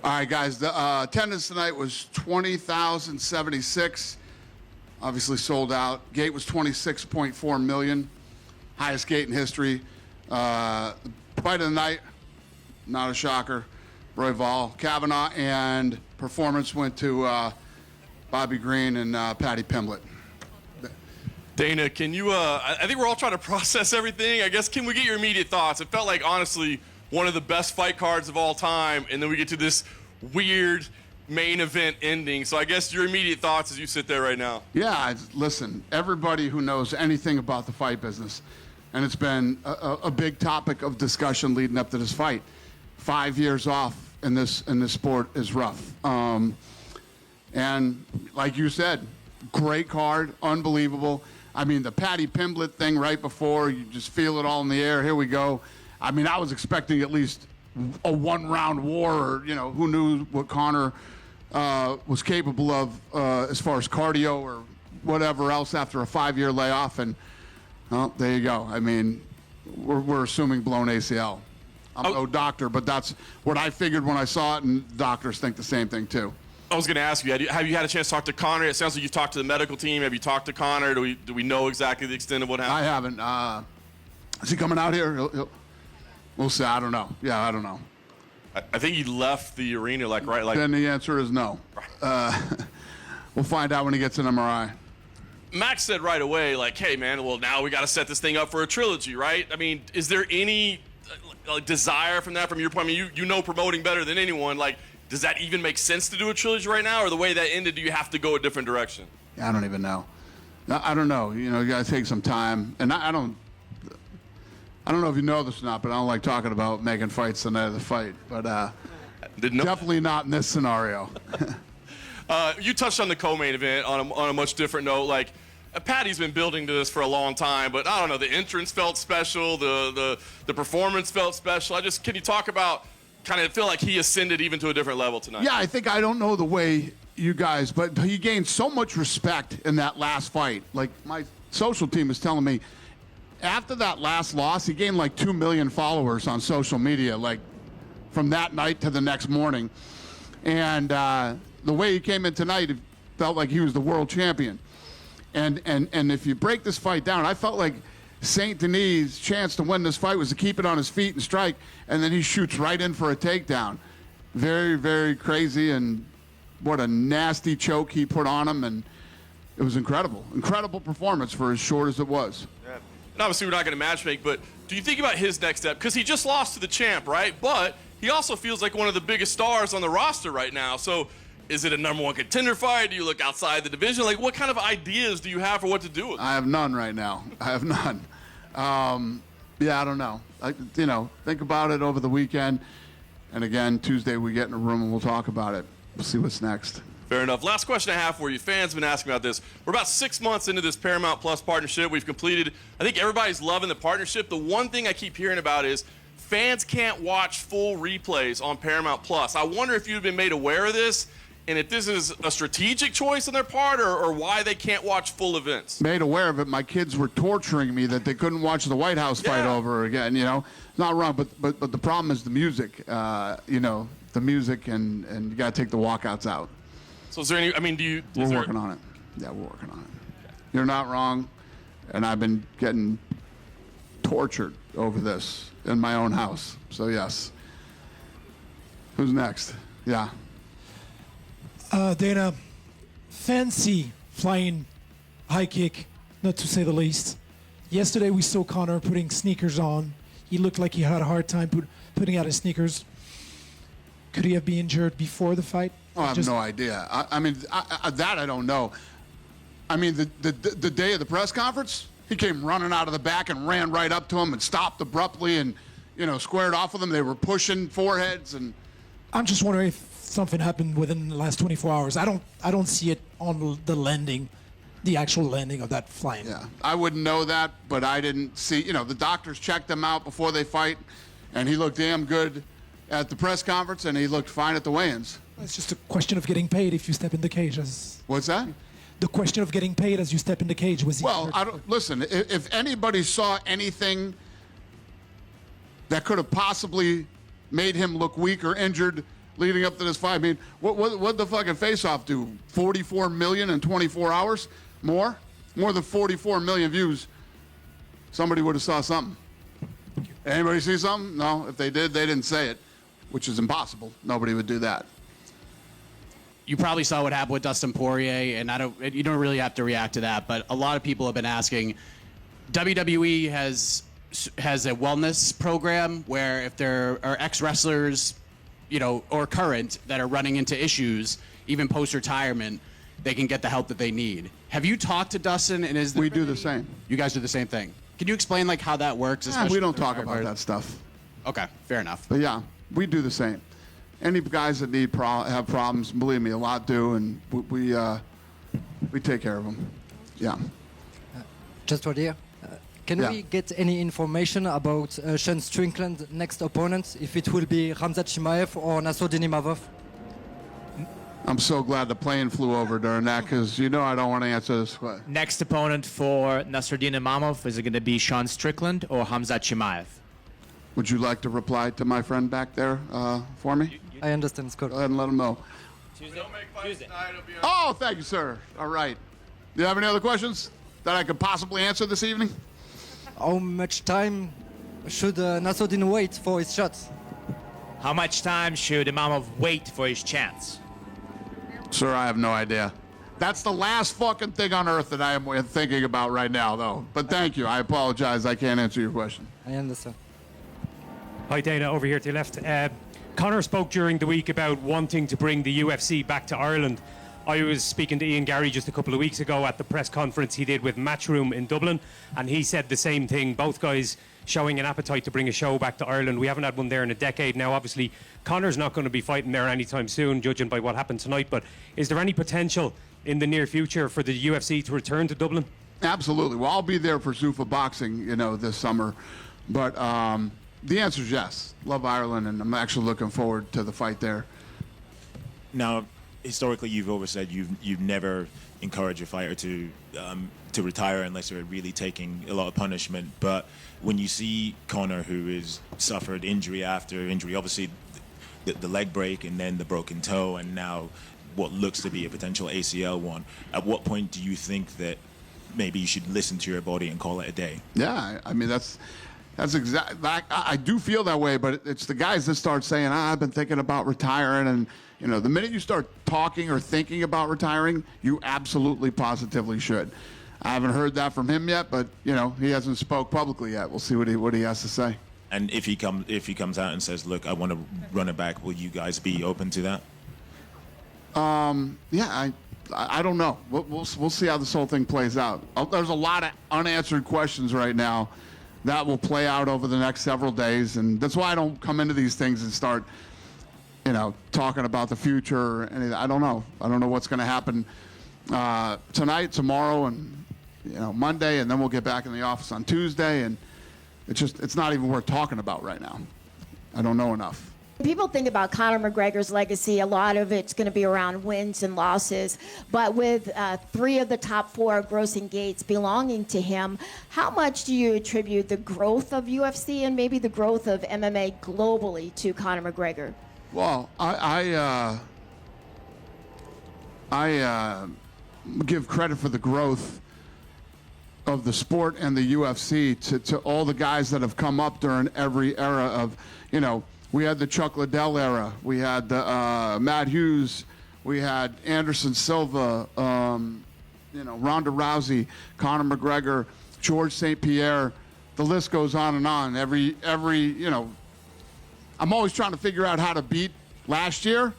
All right, guys. The attendance tonight was 20,076. Obviously sold out. Gate was 26.4 million. Highest gate in history. Fight of the night, not a shocker. Royval, Kavanagh, and performance went to Bobby Green and Paddy Pimblett. Dana, can you, I think we're all trying to process everything. I guess, can we get your immediate thoughts? It felt like, honestly, one of the best fight cards of all time, and then we get to this weird main event ending. So I guess your immediate thoughts as you sit there right now. Yeah, listen, everybody who knows anything about the fight business, and it's been a big topic of discussion leading up to this fight. 5 years off in this sport is rough. And like you said, great card, unbelievable. I mean, the Paddy Pimblett thing right before, you just feel it all in the air. Here we go. I mean, I was expecting at least a one-round war, or, you know, who knew what Conor was capable of as far as cardio or whatever else after a 5-year layoff. And, well, there you go. I mean, we're assuming blown ACL. I'm no doctor, but that's what I figured when I saw it, and doctors think the same thing, too. I was going to ask you, have you had a chance to talk to Conor? It sounds like you've talked to the medical team. Have you talked to Conor? Do we know exactly the extent of what happened? I haven't. Is he coming out here? We'll see. I don't know. Yeah, I don't know. I think he left the arena, like. Then the answer is no. We'll find out when he gets an MRI. Max said right away, like, hey, man, well, now we got to set this thing up for a trilogy, right? I mean, is there any desire from that, from your point? I mean, you know promoting better than anyone. Like, does that even make sense to do a trilogy right now? Or the way that ended, do you have to go a different direction? I don't even know. I don't know. You know, you got to take some time. And I don't know if you know this or not, but I don't like talking about making fights the night of the fight. But definitely not in this scenario. You touched on the co-main event on a much different note. Like, Paddy's been building to this for a long time, but I don't know, the entrance felt special, the performance felt special. Can you talk about, kind of feel like he ascended even to a different level tonight? Yeah, I don't know the way you guys, but he gained so much respect in that last fight. Like, my social team is telling me, after that last loss, he gained like 2 million followers on social media, like from that night to the next morning. And the way he came in tonight, it felt like he was the world champion. And if you break this fight down, I felt like St. Denis' chance to win this fight was to keep it on his feet and strike, and then he shoots right in for a takedown. Very, very crazy, and what a nasty choke he put on him, and it was incredible. Incredible performance for as short as it was. Yeah. And obviously we're not going to matchmake, but do you think about his next step? Because he just lost to the champ, right? But he also feels like one of the biggest stars on the roster right now. So is it a #1 contender fight? Do you look outside the division? Like, what kind of ideas do you have for what to do with it? I have none right now. I have none. Yeah, I don't know. Think about it over the weekend. And again, Tuesday we get in a room and we'll talk about it. We'll see what's next. Fair enough. Last question I have for you. Fans have been asking about this. We're about 6 months into this Paramount Plus partnership. We've completed. I think everybody's loving the partnership. The one thing I keep hearing about is fans can't watch full replays on Paramount Plus. I wonder if you've been made aware of this, and if this is a strategic choice on their part, or why they can't watch full events. Made aware of it. My kids were torturing me that they couldn't watch the White House fight over again. You know, not wrong, but the problem is the music. The music, and you got to take the walkouts out. So is there any? I mean, We're working on it. Yeah, we're working on it. You're not wrong, and I've been getting tortured over this in my own house. So yes. Who's next? Yeah. Dana, fancy flying high kick, not to say the least. Yesterday we saw Conor putting sneakers on. He looked like he had a hard time putting out his sneakers. Could he have been injured before the fight? Oh, I have no idea. I mean, that I don't know. I mean, the day of the press conference, he came running out of the back and ran right up to him and stopped abruptly and, squared off with him. They were pushing foreheads and. I'm just wondering if something happened within the last 24 hours. I don't see it on the landing, the actual landing of that flying. Yeah, I wouldn't know that, but I didn't see. The doctors checked him out before they fight, and he looked damn good at the press conference, and he looked fine at the weigh-ins. It's just a question of getting paid if you step in the cage. What's that? The question of getting paid as you step in the cage was. Well, listen. If anybody saw anything that could have possibly made him look weak or injured leading up to this fight. I mean, what the fucking face-off do? 44 million in 24 hours? More than 44 million views. Somebody would have saw something. Anybody see something? No. If they did, they didn't say it, which is impossible. Nobody would do that. You probably saw what happened with Dustin Poirier, and you don't really have to react to that, but a lot of people have been asking. WWE has a wellness program where if there are ex-wrestlers, or current that are running into issues, even post-retirement, they can get the help that they need. Have you talked to Dustin? And we do the same. You guys do the same thing. Can you explain how that works? We don't talk about that stuff. Okay, fair enough. But yeah, we do the same. Any guys that have problems, believe me, a lot do, and we take care of them. Yeah. Just right here. Can we get any information about Sean Strickland's next opponent, if it will be Khamzat Chimaev or Nassourdine Imavov? I'm so glad the plane flew over during that, because I don't want to answer this question. Next opponent for Nassourdine Imavov, is it going to be Sean Strickland or Khamzat Chimaev? Would you like to reply to my friend back there for me? I understand, Scott. Go ahead and let him know. Tuesday. Tonight, it'll be on. Oh, thank you, sir. All right. Do you have any other questions that I could possibly answer this evening? How much time should Nassourdine wait for his shots? How much time should Imavov wait for his chance? Sir, I have no idea. That's the last fucking thing on earth that I am thinking about right now, though. But thank you. I apologize. I can't answer your question. I understand. Hi, Dana, over here to your left. Conor spoke during the week about wanting to bring the UFC back to Ireland. I was speaking to Ian Garry just a couple of weeks ago at the press conference he did with Matchroom in Dublin, and he said the same thing. Both guys showing an appetite to bring a show back to Ireland. We haven't had one there in a decade now. Obviously, Conor's not going to be fighting there anytime soon, judging by what happened tonight. But is there any potential in the near future for the UFC to return to Dublin? Absolutely. Well, I'll be there for Zuffa Boxing, this summer. But the answer is yes. Love Ireland, and I'm actually looking forward to the fight there. Now, historically, you've always said you've never encouraged a fighter to retire unless they're really taking a lot of punishment. But when you see Conor, who has suffered injury after injury, obviously the leg break and then the broken toe, and now what looks to be a potential ACL one, at what point do you think that maybe you should listen to your body and call it a day? Yeah, I mean, that's exactly. I do feel that way, but it's the guys that start saying, I've been thinking about retiring, and the minute you start talking or thinking about retiring, you absolutely, positively should. I haven't heard that from him yet, but he hasn't spoke publicly yet. We'll see what he has to say. And if he comes out and says, "Look, I want to run it back," will you guys be open to that? Yeah, I don't know. We'll see how this whole thing plays out. There's a lot of unanswered questions right now that will play out over the next several days, and that's why I don't come into these things and start, talking about the future or anything. I don't know. I don't know what's going to happen tonight, tomorrow, and Monday, and then we'll get back in the office on Tuesday, and it's not even worth talking about right now. I don't know enough. People think about Conor McGregor's legacy. A lot of it's going to be around wins and losses. But with 3 of the top 4 grossing gates belonging to him, how much do you attribute the growth of UFC and maybe the growth of MMA globally to Conor McGregor? Well, I give credit for the growth of the sport and the UFC to all the guys that have come up during every era of, we had the Chuck Liddell era. We had the Matt Hughes. We had Anderson Silva, Ronda Rousey, Conor McGregor, George St. Pierre. The list goes on and on. Every I'm always trying to figure out how to beat last year,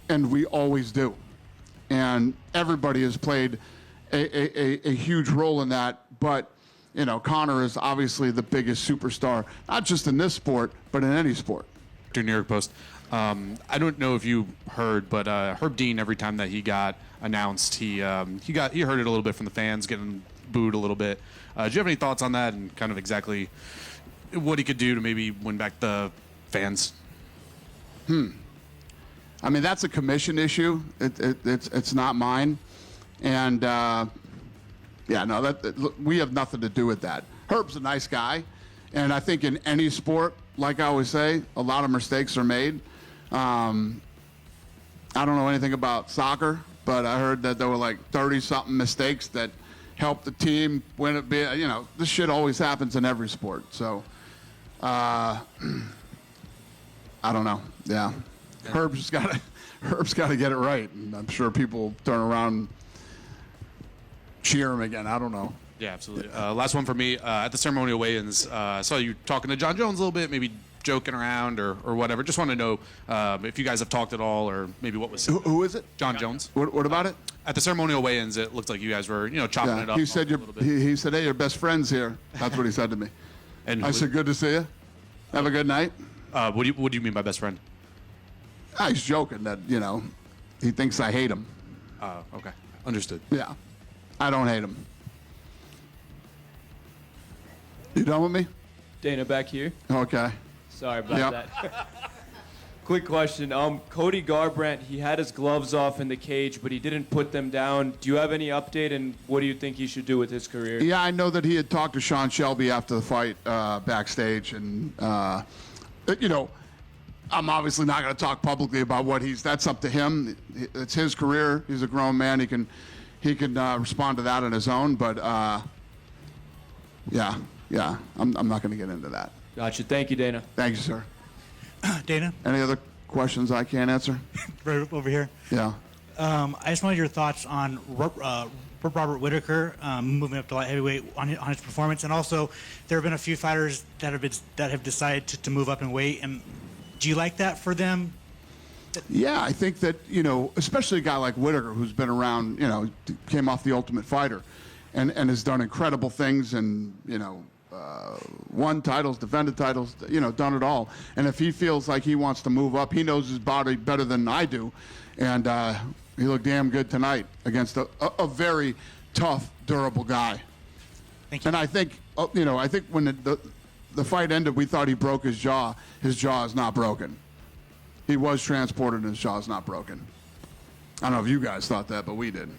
and we always do. And everybody has played a huge role in that. But Conor is obviously the biggest superstar, not just in this sport, but in any sport. New York Post. I don't know if you heard, but Herb Dean, every time that he got announced, he heard it a little bit from the fans, getting booed a little bit. Do you have any thoughts on that and kind of exactly what he could do to maybe win back the fans? I mean, that's a commission issue. It's not mine, and we have nothing to do with that. Herb's a nice guy, and I think in any sport, like I always say, a lot of mistakes are made. I don't know anything about soccer, but I heard that there were like 30-something mistakes that helped the team win it. You know, this shit always happens in every sport. So, I don't know. Yeah, Herb's got to get it right, and I'm sure people will turn around and cheer him again. I don't know. Yeah, absolutely. Last one for me. At the ceremonial weigh-ins, I saw you talking to Jon Jones a little bit, maybe joking around or whatever. Just want to know if you guys have talked at all, or maybe what was said. Who is it? Jon Jones. What about it? At the ceremonial weigh-ins, it looked like you guys were, chopping it up. He said a little bit. he said, "Hey, your best friend's here." That's what he said to me. And I said, "Good to see you. Have a good night." what do you mean by best friend? He's joking that he thinks I hate him. Okay, understood. Yeah, I don't hate him. You done with me? Dana back here. Okay. Sorry about Yep. that. Quick question. Cody Garbrandt, he had his gloves off in the cage, but he didn't put them down. Do you have any update, and what do you think he should do with his career? Yeah, I know that he had talked to Sean Shelby after the fight backstage, and I'm obviously not going to talk publicly about what that's up to him. It's his career. He's a grown man. He can respond to that on his own. But yeah, I'm not going to get into that. Gotcha. Thank you, Dana. Thank you, sir. Dana, Any other questions I can't answer? right over here. Yeah. I just wanted your thoughts on Robert Whittaker moving up to light heavyweight on his performance, and also there have been a few fighters that have decided to move up in weight. And do you like that for them? Yeah, I think that especially a guy like Whittaker, who's been around, came off the Ultimate Fighter, and has done incredible things, and won titles, defended titles, done it all. And if he feels like he wants to move up, he knows his body better than I do, and he looked damn good tonight against a very tough, durable guy. Thank you. And I think, I think when the fight ended, we thought he broke his jaw. His jaw is not broken. He was transported, and his jaw is not broken. I don't know if you guys thought that, but we did.